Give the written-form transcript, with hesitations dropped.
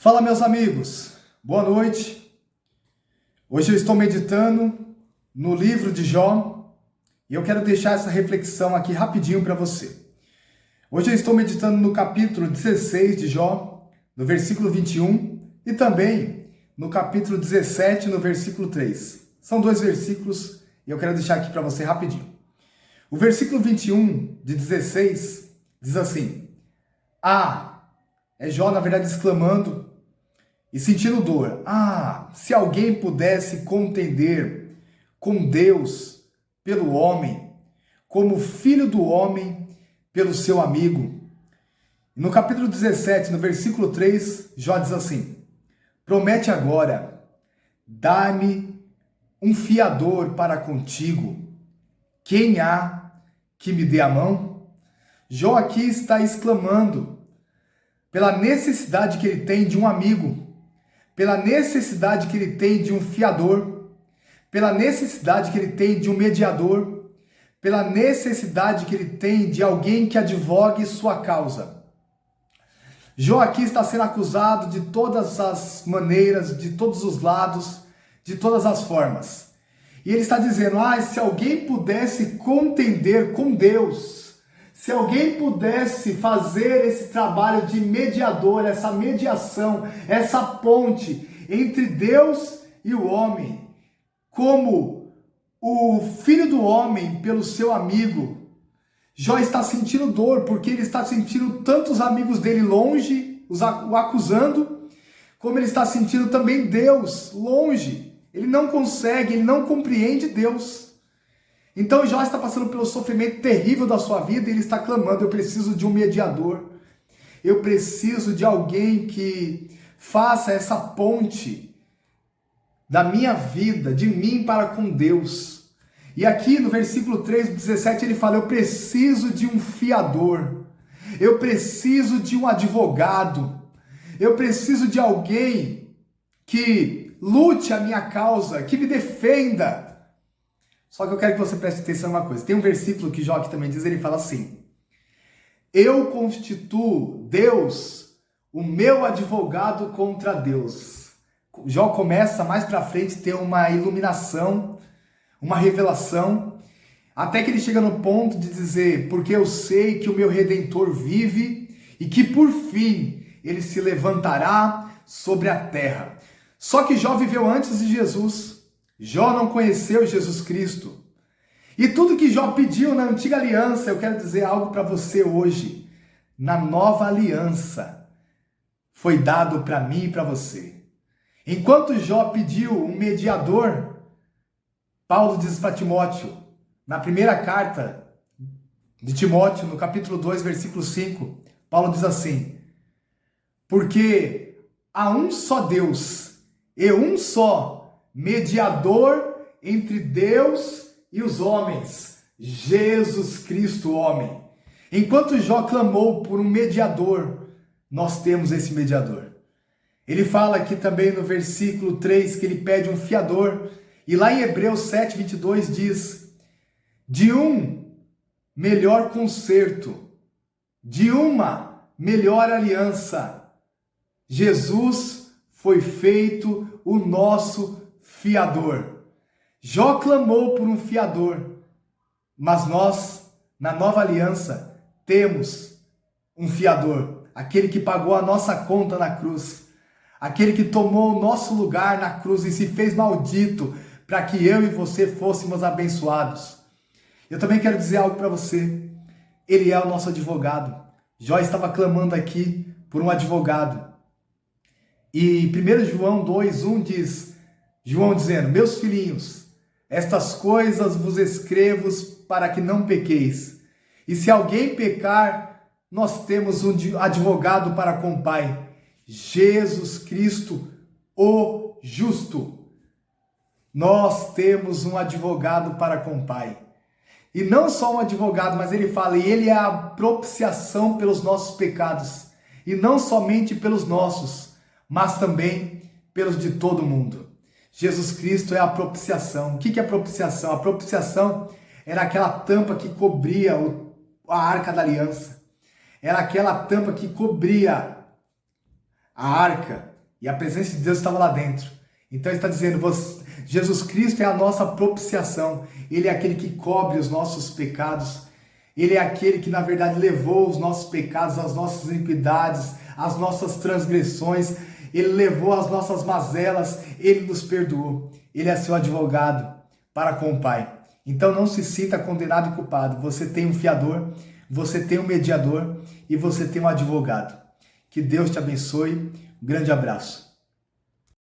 Fala, meus amigos, boa noite. Hoje eu estou meditando no livro de Jó e eu quero deixar essa reflexão aqui rapidinho para você. Hoje eu estou meditando no capítulo 16 de Jó, no versículo 21 e também no capítulo 17, no versículo 3. São dois versículos e eu quero deixar aqui para você rapidinho. O versículo 21 de 16 diz assim: é Jó, na verdade, exclamando e sentindo dor. Se alguém pudesse contender com Deus pelo homem, como o filho do homem pelo seu amigo. No capítulo 17, no versículo 3, Jó diz assim: promete agora, dá-me um fiador para contigo. Quem há que me dê a mão? Jó aqui está exclamando pela necessidade que ele tem de um amigo, pela necessidade que ele tem de um fiador, pela necessidade que ele tem de um mediador, pela necessidade que ele tem de alguém que advogue sua causa. Jó aqui está sendo acusado de todas as maneiras, de todos os lados, de todas as formas. E ele está dizendo: se alguém pudesse contender com Deus, se alguém pudesse fazer esse trabalho de mediador, essa mediação, essa ponte entre Deus e o homem, como o filho do homem pelo seu amigo. Jó está sentindo dor, porque ele está sentindo tantos amigos dele longe, o acusando, como ele está sentindo também Deus longe. Ele não consegue, ele não compreende Deus. Então Jó está passando pelo sofrimento terrível da sua vida e ele está clamando: eu preciso de um mediador, eu preciso de alguém que faça essa ponte da minha vida, de mim para com Deus. E aqui no versículo 3, 17, ele fala: eu preciso de um fiador, eu preciso de um advogado, eu preciso de alguém que lute a minha causa, que me defenda. Só que eu quero que você preste atenção em uma coisa. Tem um versículo que Jó aqui também diz, ele fala assim: eu constituo Deus o meu advogado contra Deus. Jó começa mais para frente a ter uma iluminação, uma revelação, até que ele chega no ponto de dizer: porque eu sei que o meu Redentor vive e que por fim ele se levantará sobre a terra. Só que Jó viveu antes de Jesus. Jó não conheceu Jesus Cristo. E tudo que Jó pediu na antiga aliança, eu quero dizer algo para você hoje. Na nova aliança, foi dado para mim e para você. Enquanto Jó pediu um mediador, Paulo diz para Timóteo, na primeira carta de Timóteo, no capítulo 2, versículo 5, Paulo diz assim: porque há um só Deus e um só mediador entre Deus e os homens, Jesus Cristo, homem. Enquanto Jó clamou por um mediador, nós temos esse mediador. Ele fala aqui também no versículo 3 que ele pede um fiador, e lá em Hebreus 7, 22 diz: de um melhor concerto, de uma melhor aliança, Jesus foi feito o nosso fiador. Jó clamou por um fiador, mas nós, na nova aliança, temos um fiador, aquele que pagou a nossa conta na cruz, aquele que tomou o nosso lugar na cruz e se fez maldito para que eu e você fôssemos abençoados. Eu também quero dizer algo para você: ele é o nosso advogado. Jó estava clamando aqui por um advogado. E 1 João 2:1 diz, João dizendo: meus filhinhos, estas coisas vos escrevo para que não pequeis. E se alguém pecar, nós temos um advogado para com o Pai, Jesus Cristo, o justo. Nós temos um advogado para com o Pai. E não só um advogado, mas ele fala, e ele é a propiciação pelos nossos pecados. E não somente pelos nossos, mas também pelos de todo mundo. Jesus Cristo é a propiciação. O que é a propiciação? A propiciação era aquela tampa que cobria a arca da aliança. Era aquela tampa que cobria a arca, e a presença de Deus estava lá dentro. Então ele está dizendo, Jesus Cristo é a nossa propiciação, ele é aquele que cobre os nossos pecados, ele é aquele que na verdade levou os nossos pecados, as nossas iniquidades, as nossas transgressões, ele levou as nossas mazelas, ele nos perdoou, ele é seu advogado para com o Pai. Então não se sinta condenado e culpado, você tem um fiador, você tem um mediador e você tem um advogado. Que Deus te abençoe, um grande abraço.